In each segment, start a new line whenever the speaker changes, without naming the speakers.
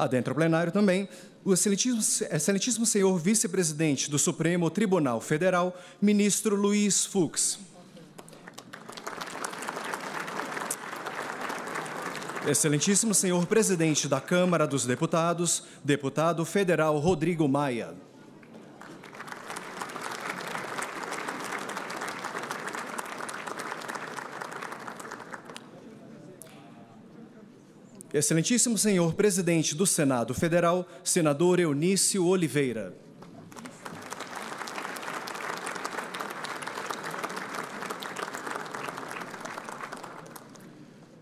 Adentro ao plenário também, o excelentíssimo senhor vice-presidente do Supremo Tribunal Federal, ministro Luiz Fux. Excelentíssimo senhor presidente da Câmara dos Deputados, deputado federal Rodrigo Maia. Excelentíssimo senhor presidente do Senado Federal, senador Eunício Oliveira.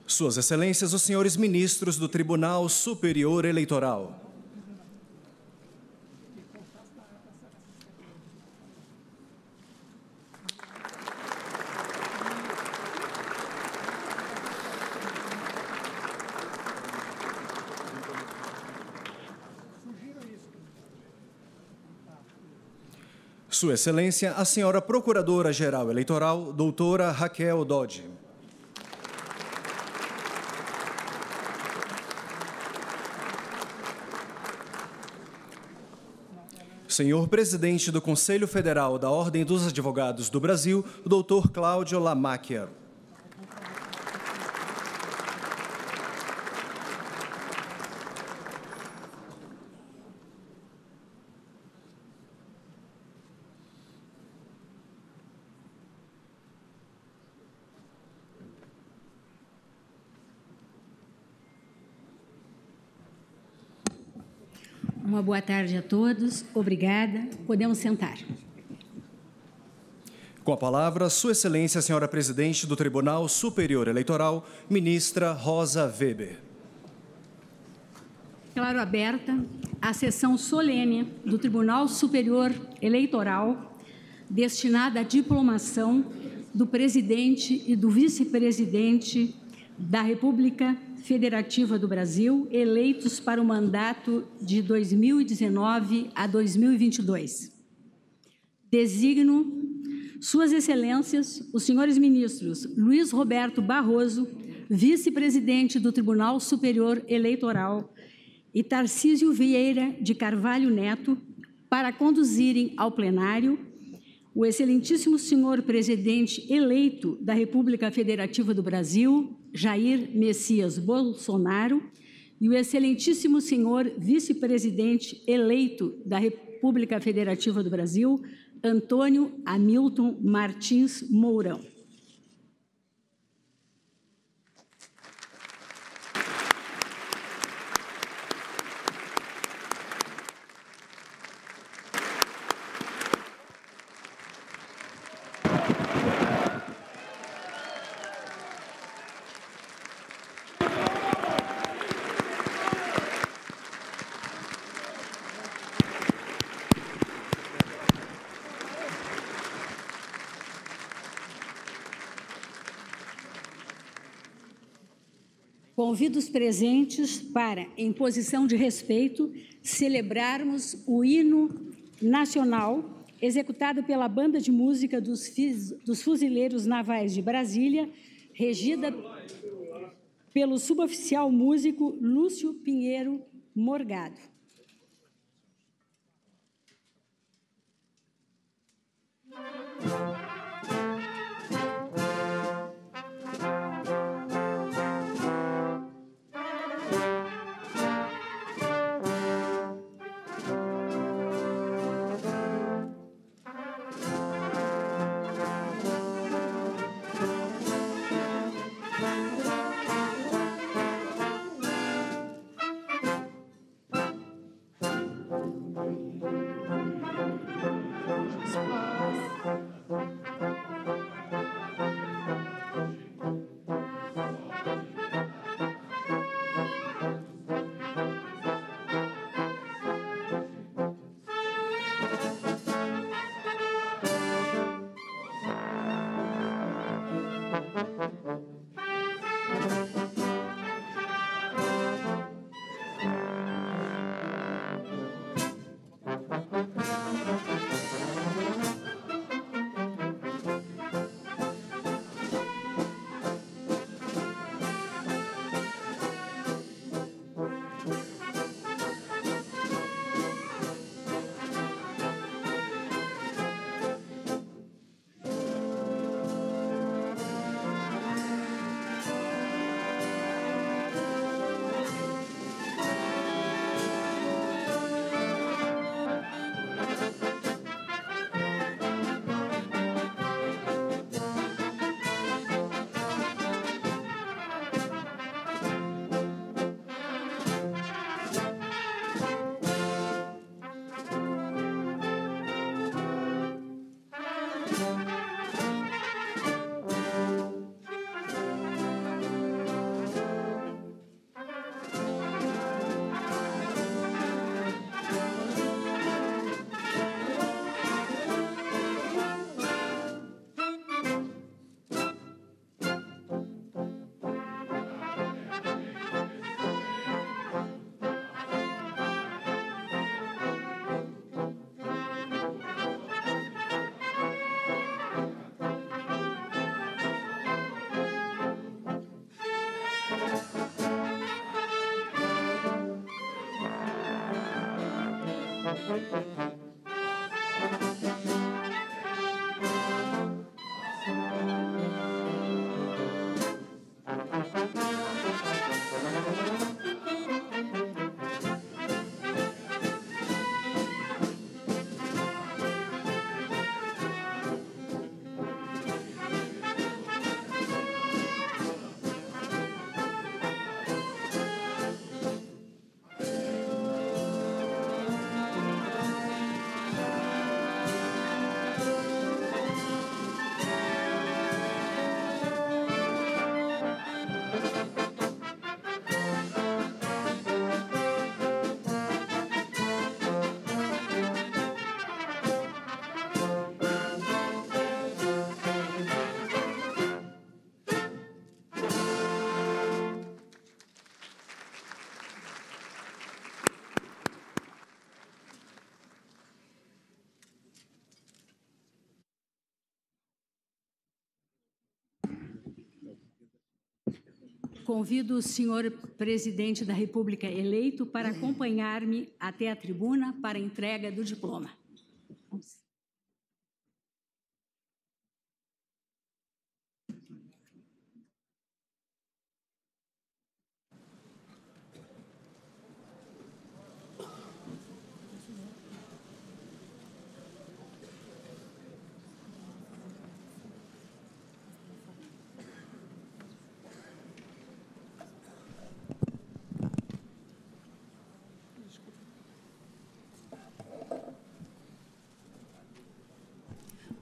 Suas Excelências, os senhores ministros do Tribunal Superior Eleitoral. Sua Excelência, a senhora Procuradora-Geral Eleitoral, doutora Raquel Dodge. Senhor Presidente do Conselho Federal da Ordem dos Advogados do Brasil, doutor Cláudio Lamacchia.
Uma boa tarde a todos. Obrigada. Podemos sentar.
Com a palavra, Sua Excelência, a senhora Presidente do Tribunal Superior Eleitoral, ministra Rosa Weber.
Declaro aberta a sessão solene do Tribunal Superior Eleitoral destinada à diplomação do presidente e do vice-presidente da República Federativa do Brasil, eleitos para o mandato de 2019 a 2022. Designo Suas Excelências, os senhores ministros Luiz Roberto Barroso, vice-presidente do Tribunal Superior Eleitoral, e Tarcísio Vieira de Carvalho Neto, para conduzirem ao plenário o excelentíssimo senhor presidente eleito da República Federativa do Brasil, Jair Messias Bolsonaro, e o excelentíssimo senhor vice-presidente eleito da República Federativa do Brasil, Antônio Hamilton Martins Mourão. Convido os presentes para, em posição de respeito, celebrarmos o hino nacional executado pela Banda de Música dos Fuzileiros Navais de Brasília, regida pelo suboficial músico Lúcio Pinheiro Morgado. Convido o senhor presidente da República eleito para acompanhar-me até a tribuna para a entrega do diploma.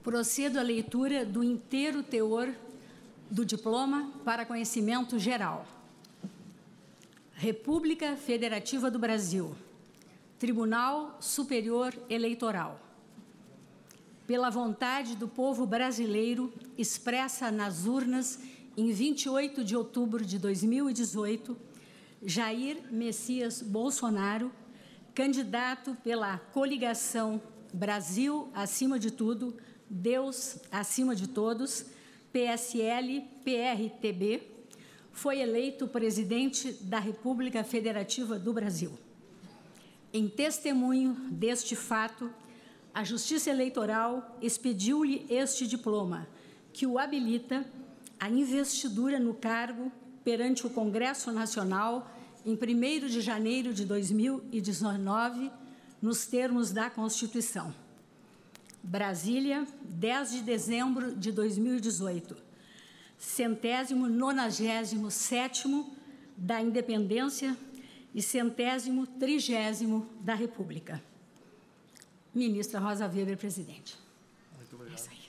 Procedo à leitura do inteiro teor do diploma para conhecimento geral. República Federativa do Brasil, Tribunal Superior Eleitoral. Pela vontade do povo brasileiro expressa nas urnas em 28 de outubro de 2018, Jair Messias Bolsonaro, candidato pela coligação Brasil acima de tudo, Deus acima de todos, PSL-PRTB, foi eleito presidente da República Federativa do Brasil. Em testemunho deste fato, a Justiça Eleitoral expediu-lhe este diploma, que o habilita à investidura no cargo perante o Congresso Nacional em 1º de janeiro de 2019, nos termos da Constituição. Brasília, 10 de dezembro de 2018, 197º da Independência e 130º da República. Ministra Rosa Weber, presidente.
Muito obrigado.
É isso aí.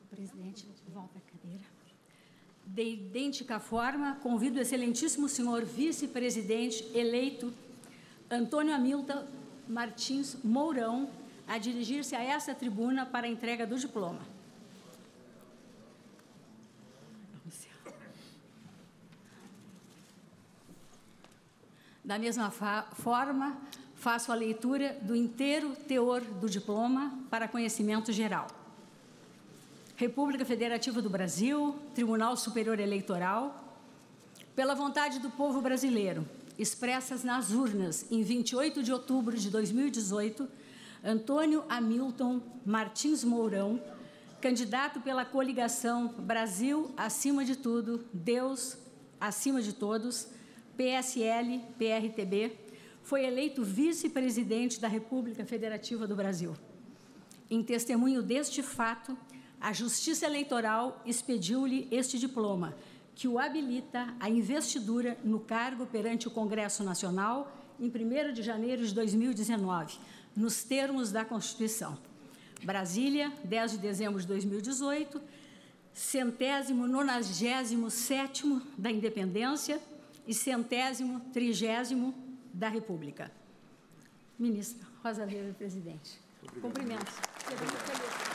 Presidente, volta a cadeira. De idêntica forma, convido o excelentíssimo senhor vice-presidente eleito, Antônio Hamilton Martins Mourão, a dirigir-se a essa tribuna para a entrega do diploma. Da mesma forma, faço a leitura do inteiro teor do diploma para conhecimento geral. República Federativa do Brasil, Tribunal Superior Eleitoral, pela vontade do povo brasileiro, expressas nas urnas em 28 de outubro de 2018, Antônio Hamilton Martins Mourão, candidato pela coligação Brasil acima de tudo, Deus acima de todos, PSL-PRTB, foi eleito vice-presidente da República Federativa do Brasil. Em testemunho deste fato, a Justiça Eleitoral expediu-lhe este diploma, que o habilita à investidura no cargo perante o Congresso Nacional em 1º de janeiro de 2019, nos termos da Constituição. Brasília, 10 de dezembro de 2018, 197º da Independência e 130º da República. Ministra Rosa Weber, presidente. Cumprimentos. Muito feliz.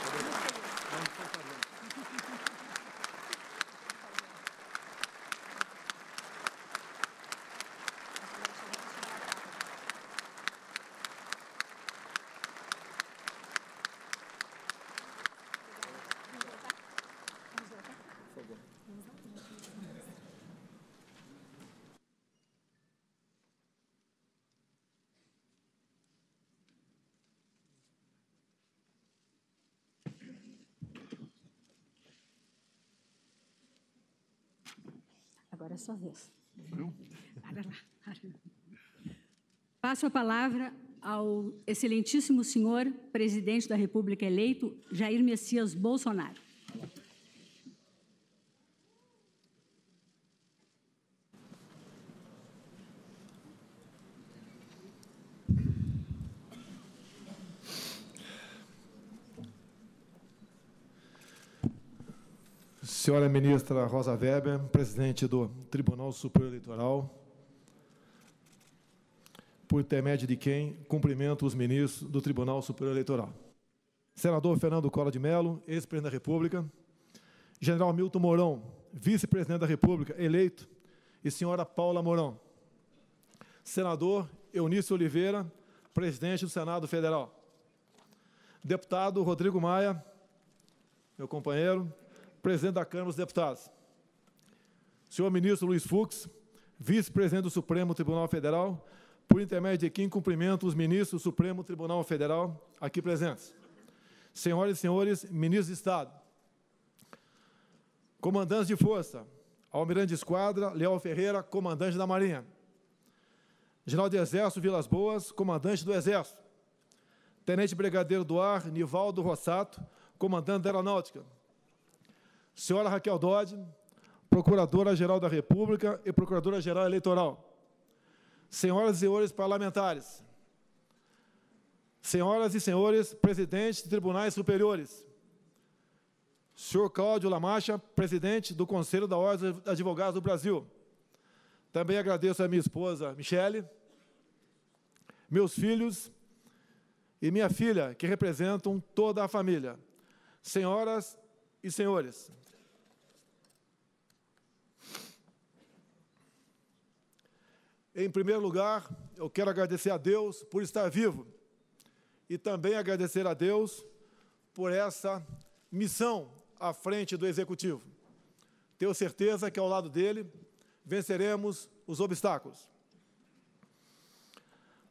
Agora é a sua vez. Para lá. Passo a palavra ao excelentíssimo senhor presidente da República eleito, Jair Messias Bolsonaro.
Senhora ministra Rosa Weber, presidente do Tribunal Superior Eleitoral, por intermédio de quem cumprimento os ministros do Tribunal Superior Eleitoral. Senador Fernando Collor de Mello, ex-presidente da República, General Hamilton Mourão, vice-presidente da República, eleito, e senhora Paula Mourão. Senador Eunício Oliveira, presidente do Senado Federal. Deputado Rodrigo Maia, meu companheiro, presidente da Câmara dos Deputados. Senhor ministro Luiz Fux, vice-presidente do Supremo Tribunal Federal, por intermédio de quem cumprimento os ministros do Supremo Tribunal Federal aqui presentes. Senhoras e senhores, ministros de Estado, comandantes de força, almirante de esquadra, Leal Ferreira, comandante da Marinha, general de Exército Vilas Boas, comandante do Exército, tenente brigadeiro do ar, Nivaldo Rossato, comandante da Aeronáutica, senhora Raquel Dodge, Procuradora-Geral da República e Procuradora-Geral Eleitoral. Senhoras e senhores parlamentares, senhoras e senhores presidentes de tribunais superiores, senhor Cláudio Lamacha, presidente do Conselho da Ordem dos Advogados do Brasil. Também agradeço a minha esposa, Michele, meus filhos e minha filha, que representam toda a família. Senhoras e senhores, em primeiro lugar, eu quero agradecer a Deus por estar vivo e também agradecer a Deus por essa missão à frente do Executivo. Tenho certeza que, ao lado dele, venceremos os obstáculos.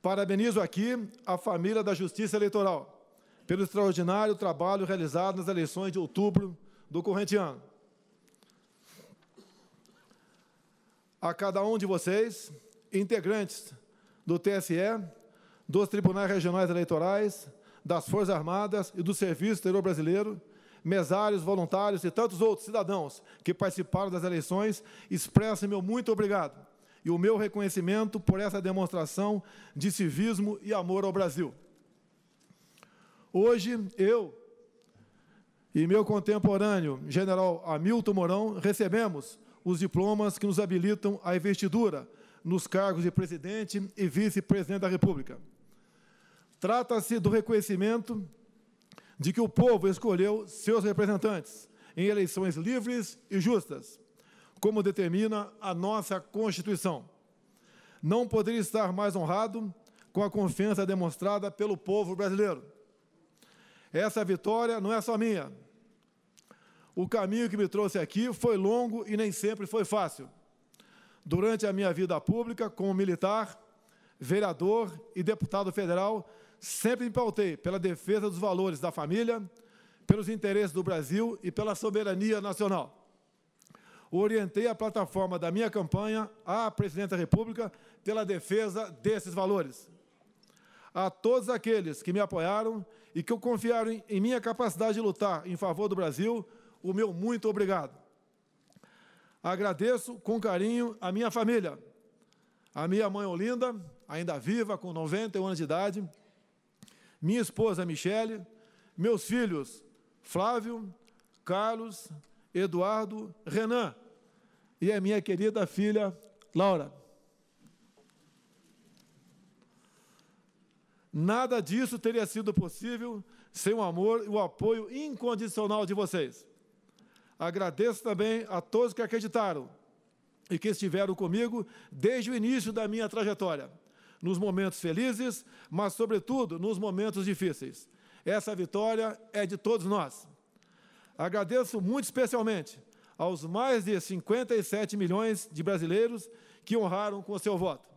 Parabenizo aqui a família da Justiça Eleitoral pelo extraordinário trabalho realizado nas eleições de outubro do corrente ano. A cada um de vocês, integrantes do TSE, dos Tribunais Regionais Eleitorais, das Forças Armadas e do Serviço Exterior Brasileiro, mesários, voluntários e tantos outros cidadãos que participaram das eleições, expresso meu muito obrigado e o meu reconhecimento por essa demonstração de civismo e amor ao Brasil. Hoje, eu e meu contemporâneo, general Hamilton Mourão, recebemos os diplomas que nos habilitam à investidura nos cargos de presidente e vice-presidente da República. Trata-se do reconhecimento de que o povo escolheu seus representantes em eleições livres e justas, como determina a nossa Constituição. Não poderia estar mais honrado com a confiança demonstrada pelo povo brasileiro. Essa vitória não é só minha. O caminho que me trouxe aqui foi longo e nem sempre foi fácil. Durante a minha vida pública, como militar, vereador e deputado federal, sempre me pautei pela defesa dos valores da família, pelos interesses do Brasil e pela soberania nacional. Orientei a plataforma da minha campanha à Presidente da República pela defesa desses valores. A todos aqueles que me apoiaram e que confiaram em minha capacidade de lutar em favor do Brasil, o meu muito obrigado. Agradeço com carinho a minha família, a minha mãe Olinda, ainda viva, com 91 anos de idade, minha esposa Michele, meus filhos Flávio, Carlos, Eduardo, Renan e a minha querida filha Laura. Nada disso teria sido possível sem o amor e o apoio incondicional de vocês. Agradeço também a todos que acreditaram e que estiveram comigo desde o início da minha trajetória, nos momentos felizes, mas, sobretudo, nos momentos difíceis. Essa vitória é de todos nós. Agradeço muito especialmente aos mais de 57 milhões de brasileiros que honraram com o seu voto.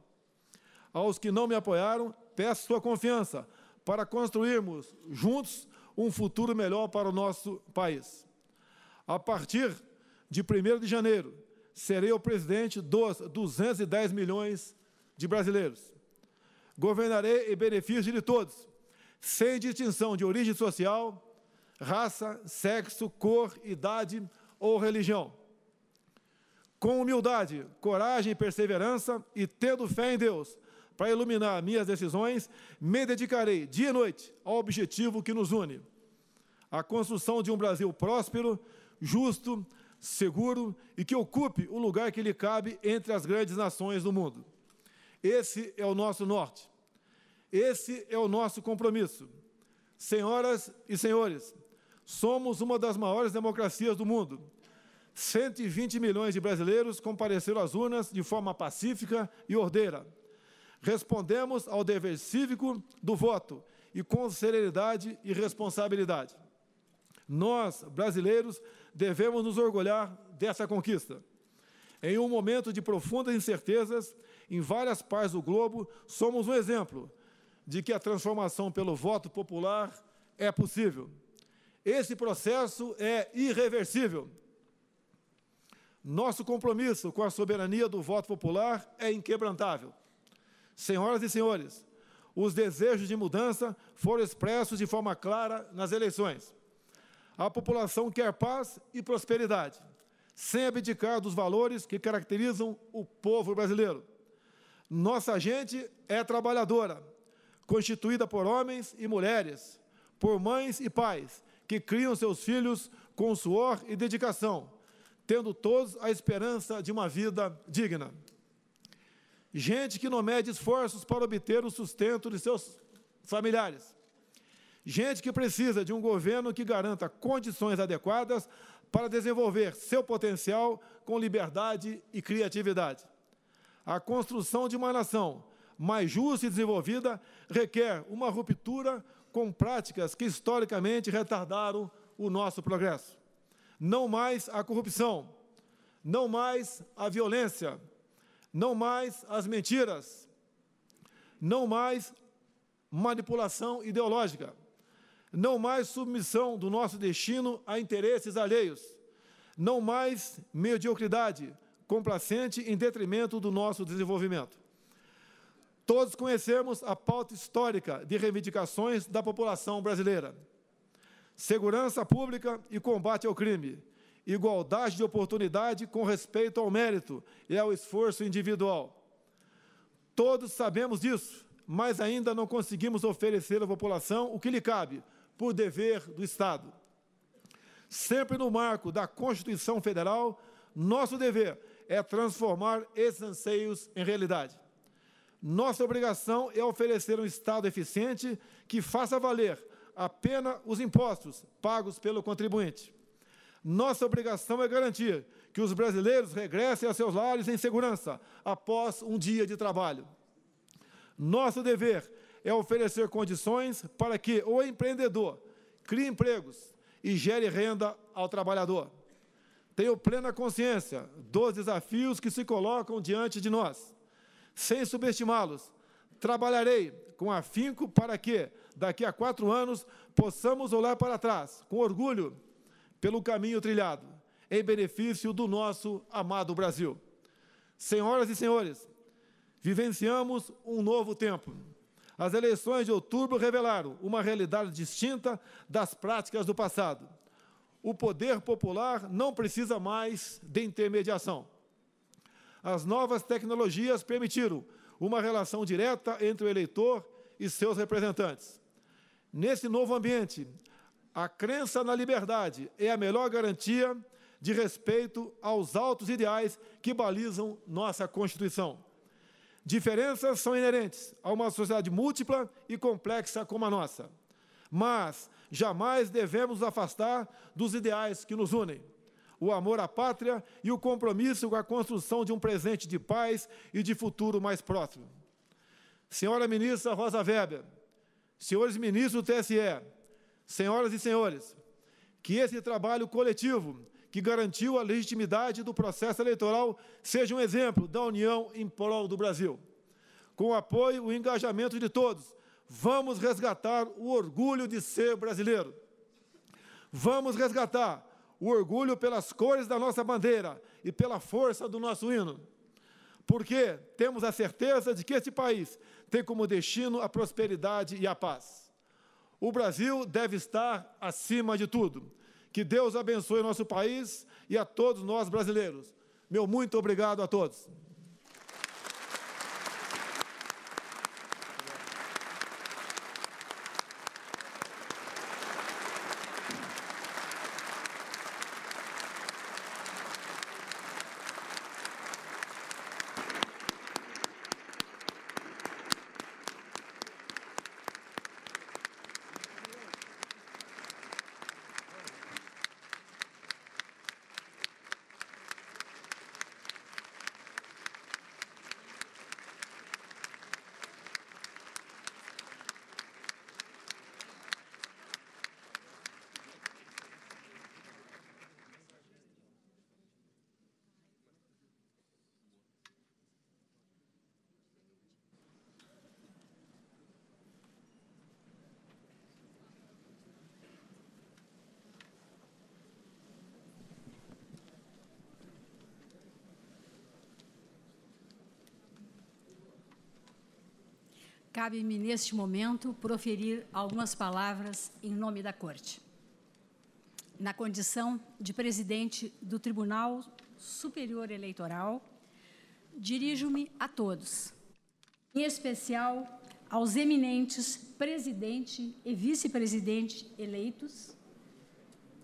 Aos que não me apoiaram, peço sua confiança para construirmos juntos um futuro melhor para o nosso país. A partir de 1º de janeiro, serei o presidente dos 210 milhões de brasileiros. Governarei em benefício de todos, sem distinção de origem social, raça, sexo, cor, idade ou religião. Com humildade, coragem e perseverança, e tendo fé em Deus para iluminar minhas decisões, me dedicarei dia e noite ao objetivo que nos une: a construção de um Brasil próspero, justo, seguro e que ocupe o lugar que lhe cabe entre as grandes nações do mundo. Esse é o nosso norte. Esse é o nosso compromisso. Senhoras e senhores, somos uma das maiores democracias do mundo. 120 milhões de brasileiros compareceram às urnas de forma pacífica e ordeira. Respondemos ao dever cívico do voto e com serenidade e responsabilidade. Nós, brasileiros, devemos nos orgulhar dessa conquista. Em um momento de profundas incertezas, em várias partes do globo, somos um exemplo de que a transformação pelo voto popular é possível. Esse processo é irreversível. Nosso compromisso com a soberania do voto popular é inquebrantável. Senhoras e senhores, os desejos de mudança foram expressos de forma clara nas eleições. A população quer paz e prosperidade, sem abdicar dos valores que caracterizam o povo brasileiro. Nossa gente é trabalhadora, constituída por homens e mulheres, por mães e pais, que criam seus filhos com suor e dedicação, tendo todos a esperança de uma vida digna. Gente que não mede esforços para obter o sustento de seus familiares. Gente que precisa de um governo que garanta condições adequadas para desenvolver seu potencial com liberdade e criatividade. A construção de uma nação mais justa e desenvolvida requer uma ruptura com práticas que historicamente retardaram o nosso progresso. Não mais a corrupção, não mais a violência, não mais as mentiras, não mais manipulação ideológica, não mais submissão do nosso destino a interesses alheios, não mais mediocridade complacente em detrimento do nosso desenvolvimento. Todos conhecemos a pauta histórica de reivindicações da população brasileira: segurança pública e combate ao crime, igualdade de oportunidade com respeito ao mérito e ao esforço individual. Todos sabemos disso, mas ainda não conseguimos oferecer à população o que lhe cabe, por dever do Estado. Sempre no marco da Constituição Federal, nosso dever é transformar esses anseios em realidade. Nossa obrigação é oferecer um Estado eficiente que faça valer a pena os impostos pagos pelo contribuinte. Nossa obrigação é garantir que os brasileiros regressem a seus lares em segurança após um dia de trabalho. Nosso dever é oferecer condições para que o empreendedor crie empregos e gere renda ao trabalhador. Tenho plena consciência dos desafios que se colocam diante de nós. Sem subestimá-los, trabalharei com afinco para que, daqui a 4 anos, possamos olhar para trás, com orgulho, pelo caminho trilhado, em benefício do nosso amado Brasil. Senhoras e senhores, vivenciamos um novo tempo. As eleições de outubro revelaram uma realidade distinta das práticas do passado. O poder popular não precisa mais de intermediação. As novas tecnologias permitiram uma relação direta entre o eleitor e seus representantes. Nesse novo ambiente, a crença na liberdade é a melhor garantia de respeito aos altos ideais que balizam nossa Constituição. Diferenças são inerentes a uma sociedade múltipla e complexa como a nossa, mas jamais devemos nos afastar dos ideais que nos unem: o amor à pátria e o compromisso com a construção de um presente de paz e de futuro mais próximo. Senhora ministra Rosa Weber, senhores ministros do TSE, senhoras e senhores, que esse trabalho coletivo que garantiu a legitimidade do processo eleitoral seja um exemplo da união em prol do Brasil. Com o apoio e o engajamento de todos, vamos resgatar o orgulho de ser brasileiro. Vamos resgatar o orgulho pelas cores da nossa bandeira e pela força do nosso hino, porque temos a certeza de que este país tem como destino a prosperidade e a paz. O Brasil deve estar acima de tudo. Que Deus abençoe o nosso país e a todos nós brasileiros. Meu muito obrigado a todos.
Cabe-me, neste momento, proferir algumas palavras em nome da Corte. Na condição de presidente do Tribunal Superior Eleitoral, dirijo-me a todos, em especial aos eminentes presidente e vice-presidente eleitos,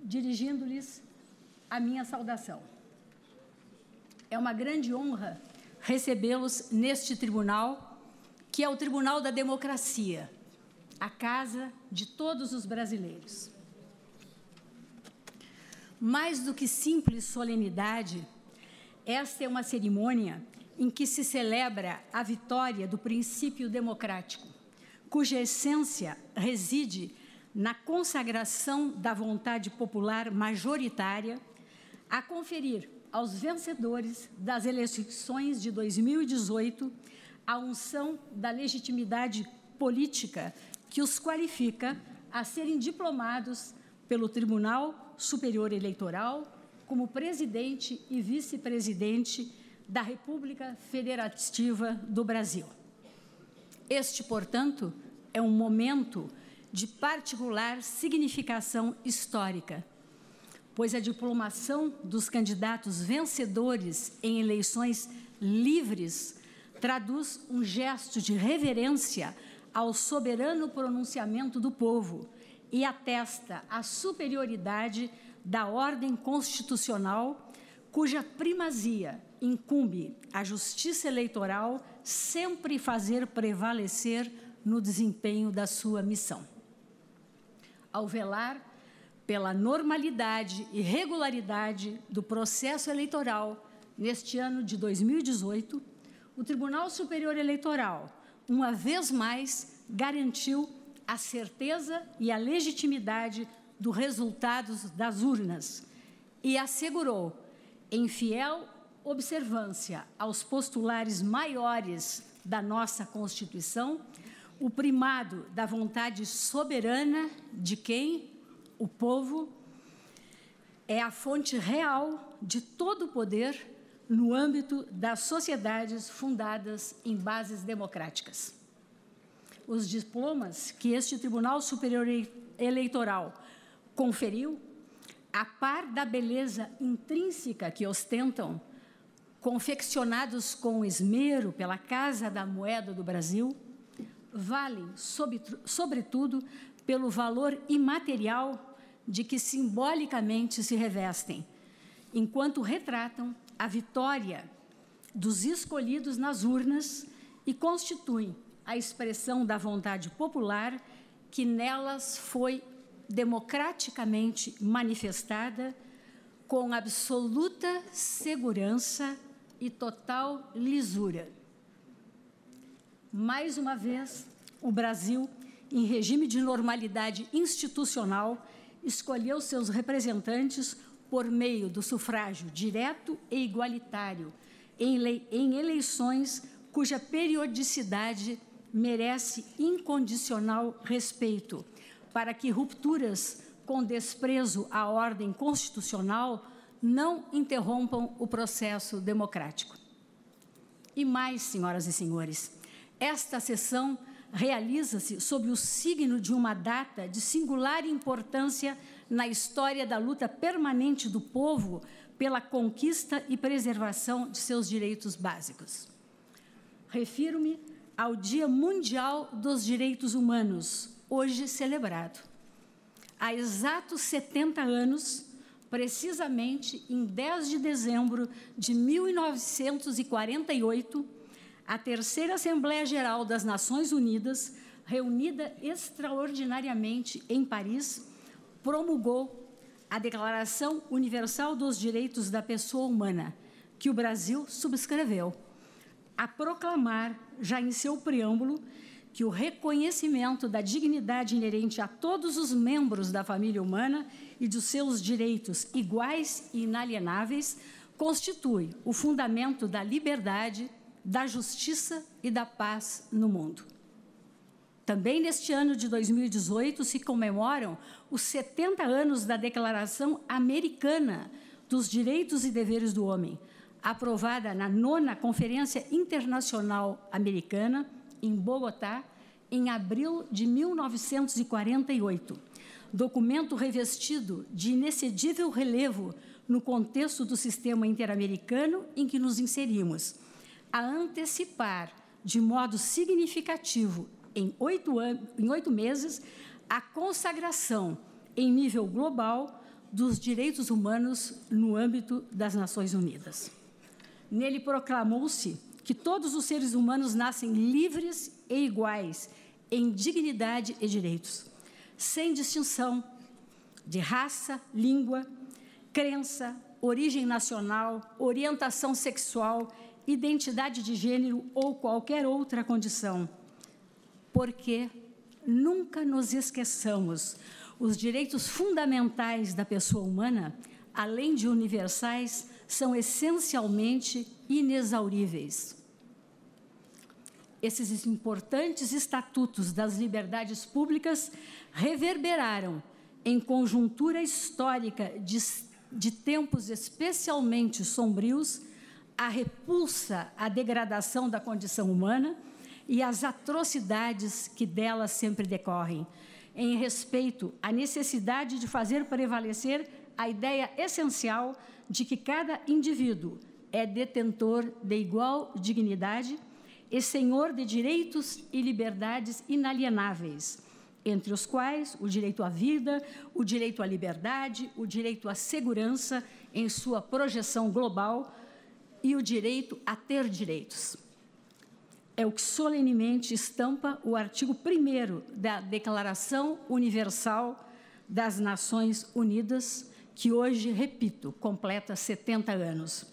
dirigindo-lhes a minha saudação. É uma grande honra recebê-los neste tribunal, que é o Tribunal da Democracia, a casa de todos os brasileiros. Mais do que simples solenidade, esta é uma cerimônia em que se celebra a vitória do princípio democrático, cuja essência reside na consagração da vontade popular majoritária a conferir aos vencedores das eleições de 2018 a unção da legitimidade política que os qualifica a serem diplomados pelo Tribunal Superior Eleitoral como presidente e vice-presidente da República Federativa do Brasil. Este, portanto, é um momento de particular significação histórica, pois a diplomação dos candidatos vencedores em eleições livres traduz um gesto de reverência ao soberano pronunciamento do povo e atesta a superioridade da ordem constitucional, cuja primazia incumbe à Justiça Eleitoral sempre fazer prevalecer no desempenho da sua missão. Ao velar pela normalidade e regularidade do processo eleitoral neste ano de 2018, o Tribunal Superior Eleitoral, uma vez mais, garantiu a certeza e a legitimidade dos resultados das urnas e assegurou, em fiel observância aos postulares maiores da nossa Constituição, o primado da vontade soberana de quem, o povo, é a fonte real de todo o poder no âmbito das sociedades fundadas em bases democráticas. Os diplomas que este Tribunal Superior Eleitoral conferiu, a par da beleza intrínseca que ostentam, confeccionados com esmero pela Casa da Moeda do Brasil, valem, sobretudo, pelo valor imaterial de que simbolicamente se revestem, enquanto retratam a vitória dos escolhidos nas urnas e constituem a expressão da vontade popular que nelas foi democraticamente manifestada com absoluta segurança e total lisura. Mais uma vez, o Brasil, em regime de normalidade institucional, escolheu seus representantes por meio do sufrágio direto e igualitário, em eleições cuja periodicidade merece incondicional respeito, para que rupturas com desprezo à ordem constitucional não interrompam o processo democrático. E mais, senhoras e senhores, esta sessão realiza-se sob o signo de uma data de singular importância na história da luta permanente do povo pela conquista e preservação de seus direitos básicos. Refiro-me ao Dia Mundial dos Direitos Humanos, hoje celebrado. Há exatos 70 anos, precisamente em 10 de dezembro de 1948, a Terceira Assembleia Geral das Nações Unidas, reunida extraordinariamente em Paris, promulgou a Declaração Universal dos Direitos da Pessoa Humana, que o Brasil subscreveu, a proclamar, já em seu preâmbulo, que o reconhecimento da dignidade inerente a todos os membros da família humana e dos seus direitos iguais e inalienáveis constitui o fundamento da liberdade, da justiça e da paz no mundo. Também neste ano de 2018 se comemoram os 70 anos da Declaração Americana dos Direitos e Deveres do Homem, aprovada na 9ª Conferência Internacional Americana, em Bogotá, em abril de 1948, documento revestido de inexcedível relevo no contexto do sistema interamericano em que nos inserimos, a antecipar de modo significativo, em 8 meses, a consagração em nível global dos direitos humanos no âmbito das Nações Unidas. Nele proclamou-se que todos os seres humanos nascem livres e iguais em dignidade e direitos, sem distinção de raça, língua, crença, origem nacional, orientação sexual, identidade de gênero ou qualquer outra condição. Porque nunca nos esqueçamos, os direitos fundamentais da pessoa humana, além de universais, são essencialmente inexauríveis. Esses importantes estatutos das liberdades públicas reverberaram, em conjuntura histórica de tempos especialmente sombrios, a repulsa à degradação da condição humana e as atrocidades que delas sempre decorrem, em respeito à necessidade de fazer prevalecer a ideia essencial de que cada indivíduo é detentor de igual dignidade e senhor de direitos e liberdades inalienáveis, entre os quais o direito à vida, o direito à liberdade, o direito à segurança em sua projeção global e o direito a ter direitos. É o que solenemente estampa o artigo 1º da Declaração Universal das Nações Unidas, que hoje, repito, completa 70 anos.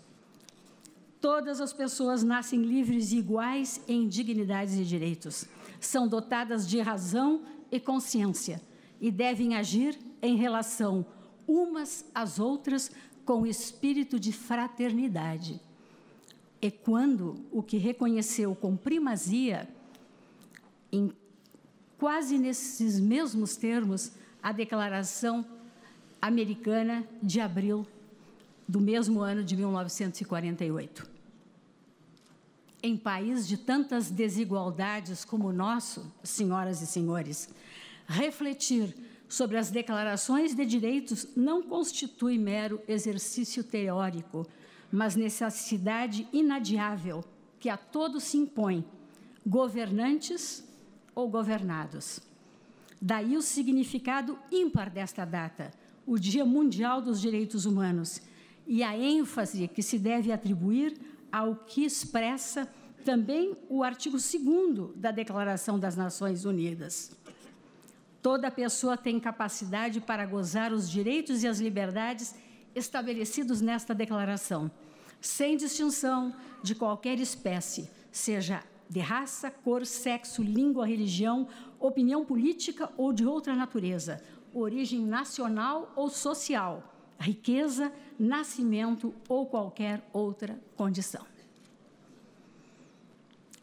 Todas as pessoas nascem livres e iguais em dignidades e direitos. São dotadas de razão e consciência e devem agir em relação umas às outras com espírito de fraternidade. E quando o que reconheceu com primazia, em quase nesses mesmos termos, a Declaração Americana de abril do mesmo ano de 1948. Em país de tantas desigualdades como o nosso, senhoras e senhores, refletir sobre as declarações de direitos não constitui mero exercício teórico, mas necessidade inadiável que a todos se impõe, governantes ou governados. Daí o significado ímpar desta data, o Dia Mundial dos Direitos Humanos, e a ênfase que se deve atribuir ao que expressa Também o artigo 2º da Declaração das Nações Unidas. Toda pessoa tem capacidade para gozar os direitos e as liberdades estabelecidos nesta declaração, sem distinção de qualquer espécie, seja de raça, cor, sexo, língua, religião, opinião política ou de outra natureza, origem nacional ou social, riqueza, nascimento ou qualquer outra condição.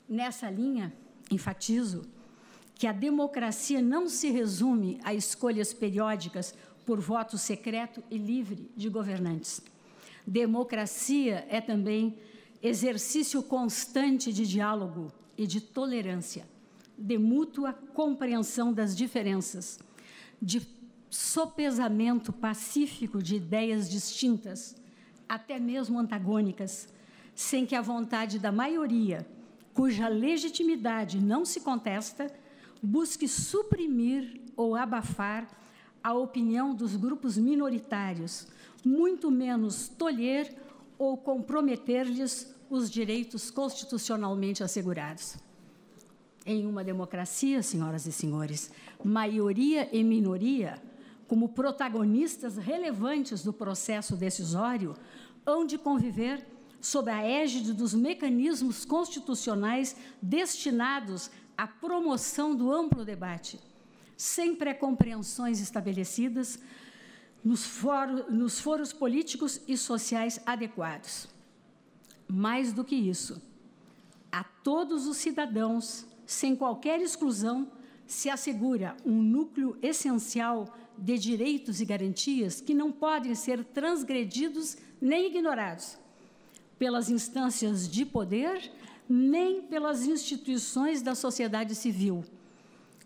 Nessa linha, enfatizo que a democracia não se resume a escolhas periódicas por voto secreto e livre de governantes. Democracia é também exercício constante de diálogo e de tolerância, de mútua compreensão das diferenças, de sopesamento pacífico de ideias distintas, até mesmo antagônicas, sem que a vontade da maioria, cuja legitimidade não se contesta, busque suprimir ou abafar a opinião dos grupos minoritários, muito menos tolher ou comprometer-lhes os direitos constitucionalmente assegurados. Em uma democracia, senhoras e senhores, maioria e minoria, como protagonistas relevantes do processo decisório, hão de conviver sob a égide dos mecanismos constitucionais destinados à promoção do amplo debate, sem pré-compreensões estabelecidas nos foros políticos e sociais adequados. Mais do que isso, a todos os cidadãos, sem qualquer exclusão, se assegura um núcleo essencial de direitos e garantias que não podem ser transgredidos nem ignorados pelas instâncias de poder, nem pelas instituições da sociedade civil,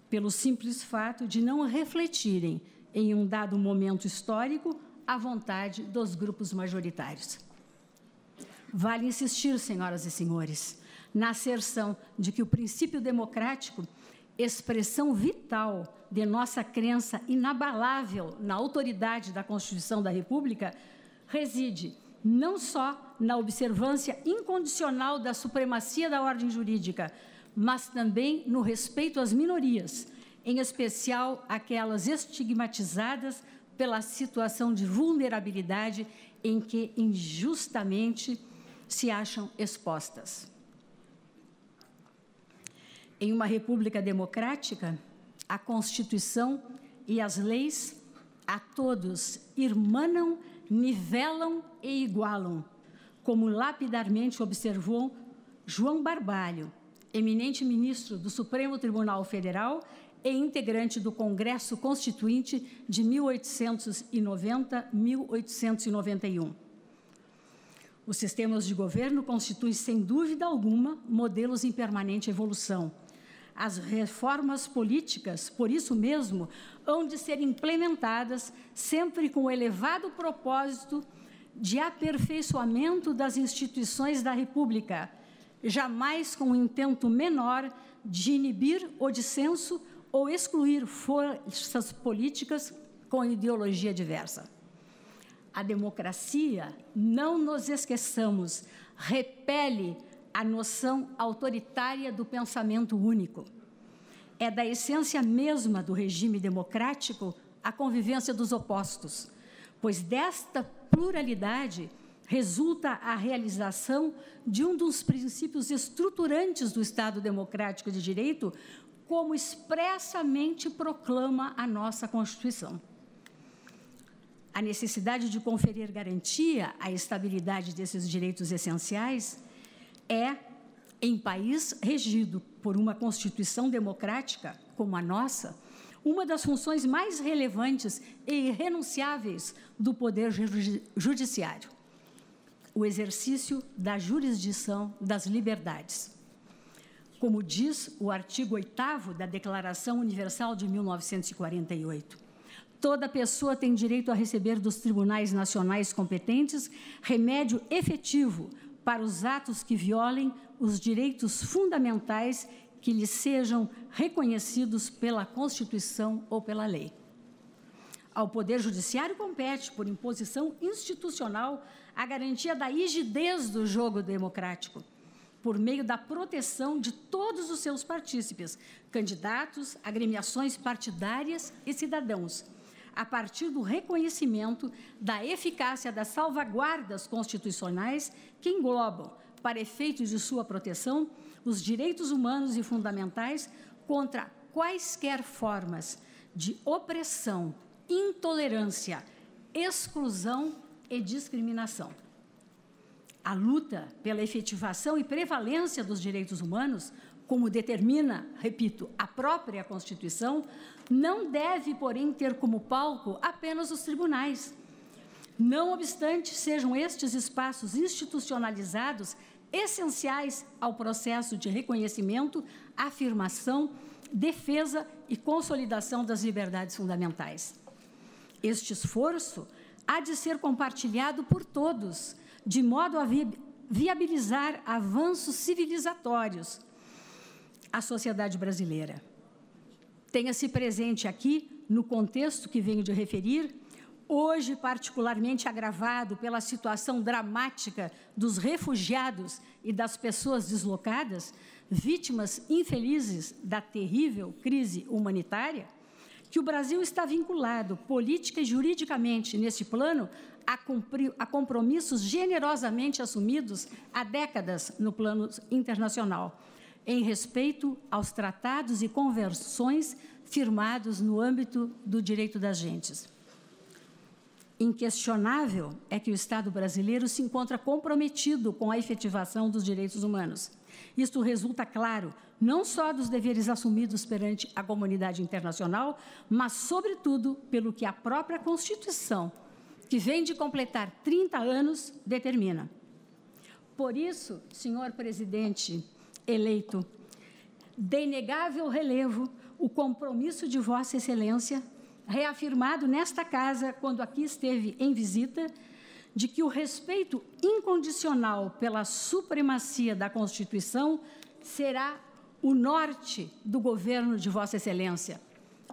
pelo simples fato de não refletirem, em um dado momento histórico, a vontade dos grupos majoritários. Vale insistir, senhoras e senhores, na asserção de que o princípio democrático, expressão vital de nossa crença inabalável na autoridade da Constituição da República, reside não só na observância incondicional da supremacia da ordem jurídica, mas também no respeito às minorias, em especial aquelas estigmatizadas pela situação de vulnerabilidade em que injustamente se acham expostas. Em uma república democrática, a Constituição e as leis a todos irmanam, nivelam e igualam, como lapidarmente observou João Barbalho, eminente ministro do Supremo Tribunal Federal e integrante do Congresso Constituinte de 1890-1891. Os sistemas de governo constituem, sem dúvida alguma, modelos em permanente evolução. As reformas políticas, por isso mesmo, hão de ser implementadas sempre com o elevado propósito de aperfeiçoamento das instituições da República, jamais com o intento menor de inibir o dissenso ou excluir forças políticas com ideologia diversa. A democracia, não nos esqueçamos, repele a noção autoritária do pensamento único. É da essência mesma do regime democrático a convivência dos opostos, pois desta pluralidade resulta a realização de um dos princípios estruturantes do Estado Democrático de Direito, como expressamente proclama a nossa Constituição. A necessidade de conferir garantia à estabilidade desses direitos essenciais é, em país regido por uma Constituição democrática como a nossa, uma das funções mais relevantes e irrenunciáveis do Poder Judiciário, o exercício da jurisdição das liberdades. Como diz o artigo 8º da Declaração Universal de 1948, toda pessoa tem direito a receber dos tribunais nacionais competentes remédio efetivo para os atos que violem os direitos fundamentais que lhes sejam reconhecidos pela Constituição ou pela lei. Ao Poder Judiciário compete, por imposição institucional, a garantia da rigidez do jogo democrático, por meio da proteção de todos os seus partícipes, candidatos, agremiações partidárias e cidadãos, a partir do reconhecimento da eficácia das salvaguardas constitucionais que englobam, para efeitos de sua proteção, os direitos humanos e fundamentais contra quaisquer formas de opressão, intolerância, exclusão e discriminação. A luta pela efetivação e prevalência dos direitos humanos, como determina, repito, a própria Constituição, não deve, porém, ter como palco apenas os tribunais. Não obstante, sejam estes espaços institucionalizados essenciais ao processo de reconhecimento, afirmação, defesa e consolidação das liberdades fundamentais. Este esforço há de ser compartilhado por todos, de modo a viabilizar avanços civilizatórios à sociedade brasileira. Tenha-se presente aqui, no contexto que venho de referir, hoje particularmente agravado pela situação dramática dos refugiados e das pessoas deslocadas, vítimas infelizes da terrível crise humanitária, que o Brasil está vinculado política e juridicamente nesse plano a compromissos generosamente assumidos há décadas no plano internacional, em respeito aos tratados e convenções firmados no âmbito do direito das gentes. Inquestionável é que o Estado brasileiro se encontra comprometido com a efetivação dos direitos humanos. Isto resulta claro, não só dos deveres assumidos perante a comunidade internacional, mas, sobretudo, pelo que a própria Constituição, que vem de completar 30 anos, determina. Por isso, senhor presidente eleito, de inegável relevo o compromisso de Vossa Excelência, reafirmado nesta casa, quando aqui esteve em visita, de que o respeito incondicional pela supremacia da Constituição será o norte do governo de Vossa Excelência,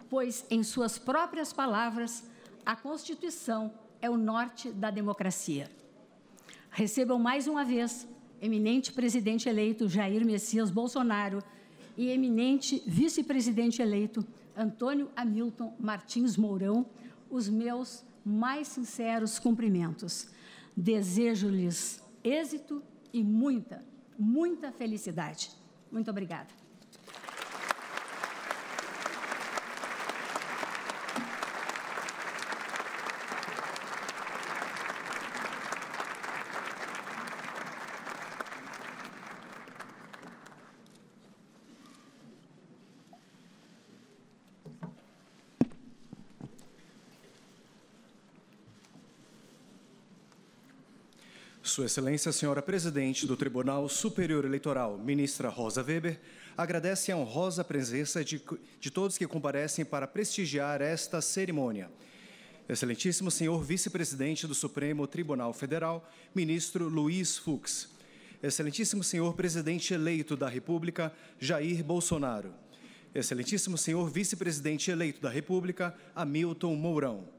pois, em suas próprias palavras, a Constituição é o norte da democracia. Recebam mais uma vez, eminente presidente eleito Jair Messias Bolsonaro e eminente vice-presidente eleito Antônio Hamilton Martins Mourão, os meus mais sinceros cumprimentos. Desejo-lhes êxito e muita, muita felicidade. Muito obrigada.
Sua Excelência, a Senhora Presidente do Tribunal Superior Eleitoral, Ministra Rosa Weber, agradece a honrosa presença de todos que comparecem para prestigiar esta cerimônia. Excelentíssimo Senhor Vice-Presidente do Supremo Tribunal Federal, Ministro Luiz Fux. Excelentíssimo Senhor Presidente eleito da República, Jair Bolsonaro. Excelentíssimo Senhor Vice-Presidente eleito da República, Hamilton Mourão.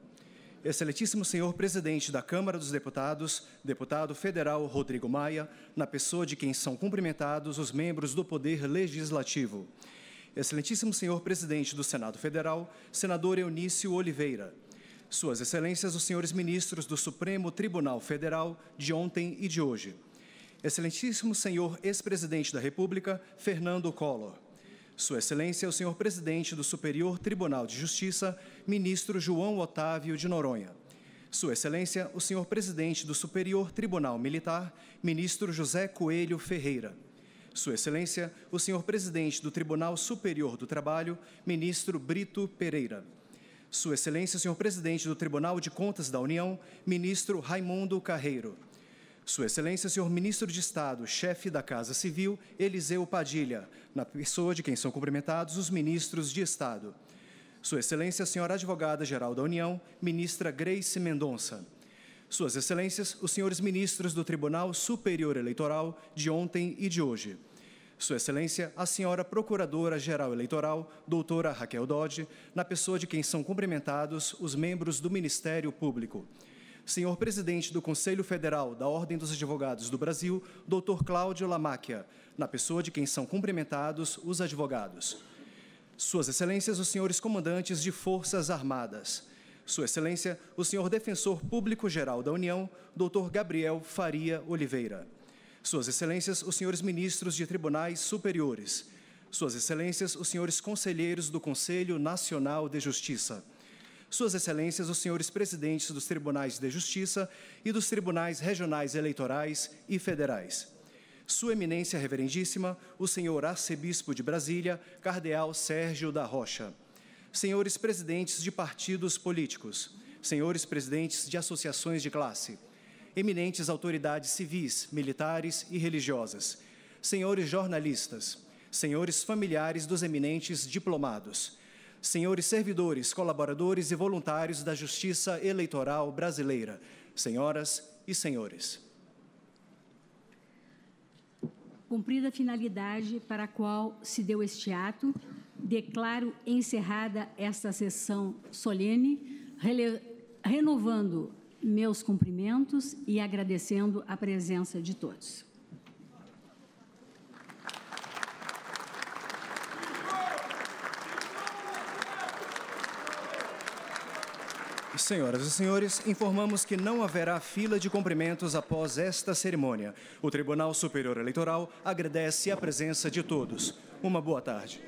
Excelentíssimo Senhor Presidente da Câmara dos Deputados, Deputado Federal Rodrigo Maia, na pessoa de quem são cumprimentados os membros do Poder Legislativo. Excelentíssimo Senhor Presidente do Senado Federal, Senador Eunício Oliveira. Suas Excelências, os senhores ministros do Supremo Tribunal Federal, de ontem e de hoje. Excelentíssimo Senhor Ex-Presidente da República, Fernando Collor. Sua Excelência, o senhor Presidente do Superior Tribunal de Justiça, Ministro João Otávio de Noronha. Sua Excelência, o senhor Presidente do Superior Tribunal Militar, Ministro José Coelho Ferreira. Sua Excelência, o senhor Presidente do Tribunal Superior do Trabalho, Ministro Brito Pereira. Sua Excelência, o senhor Presidente do Tribunal de Contas da União, Ministro Raimundo Carreiro. Sua Excelência, o senhor Ministro de Estado, chefe da Casa Civil, Eliseu Padilha, na pessoa de quem são cumprimentados os ministros de Estado. Sua Excelência, a senhora Advogada-Geral da União, Ministra Grace Mendonça. Suas Excelências, os senhores ministros do Tribunal Superior Eleitoral, de ontem e de hoje. Sua Excelência, a senhora Procuradora-Geral Eleitoral, doutora Raquel Dodge, na pessoa de quem são cumprimentados os membros do Ministério Público. Senhor Presidente do Conselho Federal da Ordem dos Advogados do Brasil, Dr. Cláudio Lamáquia, na pessoa de quem são cumprimentados os advogados. Suas Excelências, os senhores comandantes de Forças Armadas. Sua Excelência, o senhor Defensor Público-Geral da União, Dr. Gabriel Faria Oliveira. Suas Excelências, os senhores ministros de tribunais superiores. Suas Excelências, os senhores conselheiros do Conselho Nacional de Justiça. Suas Excelências, os senhores presidentes dos Tribunais de Justiça e dos Tribunais Regionais Eleitorais e Federais. Sua Eminência Reverendíssima, o senhor Arcebispo de Brasília, Cardeal Sérgio da Rocha. Senhores presidentes de partidos políticos, senhores presidentes de associações de classe, eminentes autoridades civis, militares e religiosas, senhores jornalistas, senhores familiares dos eminentes diplomados, senhores servidores, colaboradores e voluntários da Justiça Eleitoral Brasileira, senhoras e senhores.
Cumprida a finalidade para a qual se deu este ato, declaro encerrada esta sessão solene, renovando meus cumprimentos e agradecendo a presença de todos.
Senhoras e senhores, informamos que não haverá fila de cumprimentos após esta cerimônia. O Tribunal Superior Eleitoral agradece a presença de todos. Uma boa tarde.